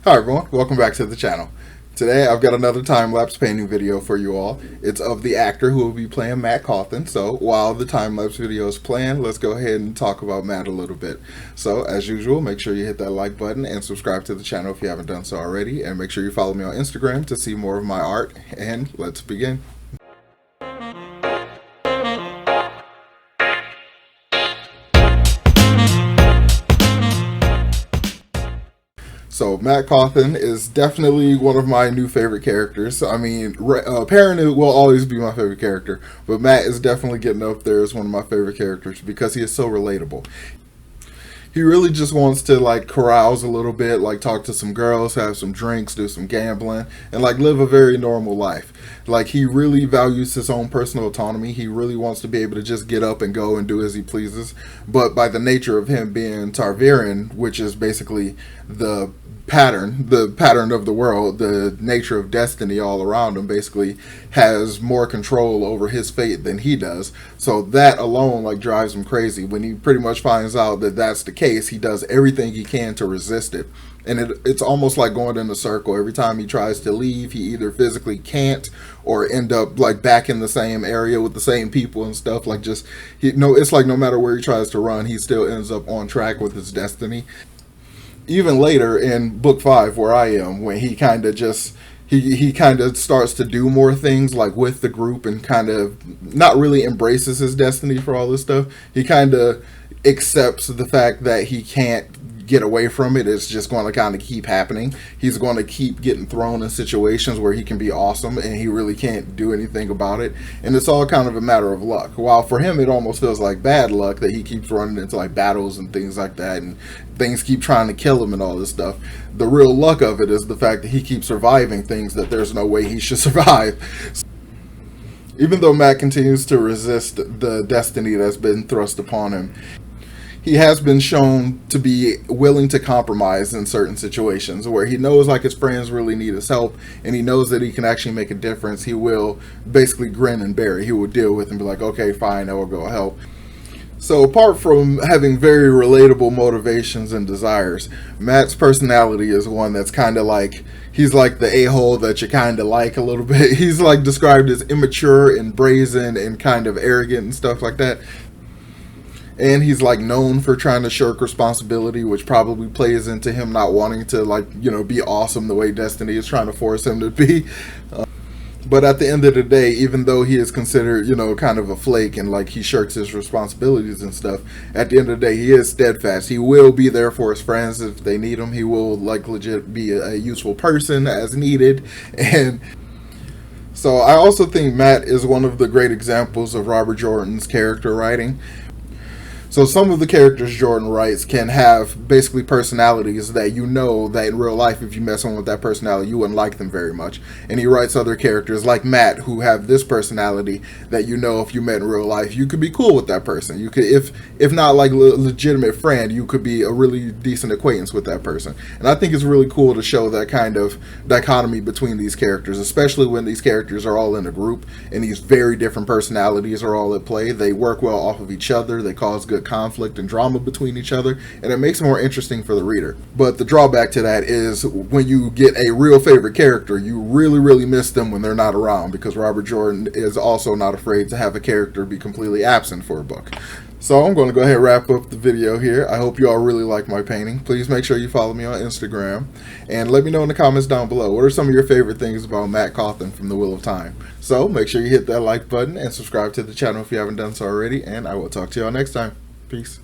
Hi everyone, welcome back to the channel. Today I've got another time-lapse painting video for you all. It's of the actor who will be playing Matt Cothon. So while the time-lapse video is playing, let's go ahead and talk about Matt a little bit. So as usual, make sure you hit that like button and subscribe to the channel if you haven't done so already. And make sure you follow me on Instagram to see more of my art. And let's begin. So Matt Cothon is definitely one of my new favorite characters. I mean, Perrin will always be my favorite character, but Matt is definitely getting up there as one of my favorite characters because he is so relatable. He really just wants to like carouse a little bit, like talk to some girls, have some drinks, do some gambling, and like live a very normal life. Like he really values his own personal autonomy. He really wants to be able to just get up and go and do as he pleases. But by the nature of him being Targaryen, which is basically the pattern of the world, the nature of destiny all around him, basically has more control over his fate than he does. So that alone like drives him crazy. When he pretty much finds out that that's the case, he does everything he can to resist it. And it's almost like going in a circle. Every time he tries to leave, he either physically can't or end up like back in the same area with the same people and stuff. Like just, it's like no matter where he tries to run, he still ends up on track with his destiny. Even later in book 5 where I am, when he kind of just he kind of starts to do more things like with the group and kind of not really embraces his destiny for all this stuff. He kind of accepts the fact that he can't get away from it. It's just going to kind of keep happening. He's going to keep getting thrown in situations where he can be awesome and he really can't do anything about it. And it's all kind of a matter of luck. While for him it almost feels like bad luck that he keeps running into like battles and things like that, and things keep trying to kill him and all this stuff. The real luck of it is the fact that he keeps surviving things that there's no way he should survive. Even though Matt continues to resist the destiny that's been thrust upon him, he has been shown to be willing to compromise in certain situations where he knows like his friends really need his help and he knows that he can actually make a difference. He will basically grin and bear it. He will deal with and be like, okay, fine, I will go help. So apart from having very relatable motivations and desires, Matt's personality is one that's kind of like, he's like the a-hole that you kind of like a little bit. He's like described as immature and brazen and kind of arrogant and stuff like that. And he's like known for trying to shirk responsibility, which probably plays into him not wanting to like, be awesome the way Destiny is trying to force him to be. But at the end of the day, even though he is considered, kind of a flake and like he shirks his responsibilities and stuff, at the end of the day, he is steadfast. He will be there for his friends if they need him. He will like legit be a useful person as needed. And so I also think Matt is one of the great examples of Robert Jordan's character writing. So some of the characters Jordan writes can have basically personalities that that in real life, if you met someone with that personality, you wouldn't like them very much. And he writes other characters like Matt who have this personality that if you met in real life, you could be cool with that person. You could, if not like a legitimate friend, you could be a really decent acquaintance with that person. And I think it's really cool to show that kind of dichotomy between these characters, especially when these characters are all in a group and these very different personalities are all at play. They work well off of each other. They cause good conflict and drama between each other, and it makes it more interesting for the reader. But the drawback to that is when you get a real favorite character, you really miss them when they're not around, because Robert Jordan is also not afraid to have a character be completely absent for a book. So I'm going to go ahead and wrap up the video here. I hope you all really like my painting. Please make sure you follow me on Instagram and let me know in the comments down below what are some of your favorite things about Matt Cothon from The Wheel of Time. So make sure you hit that like button and subscribe to the channel if you haven't done so already, and I will talk to y'all next time. Peace.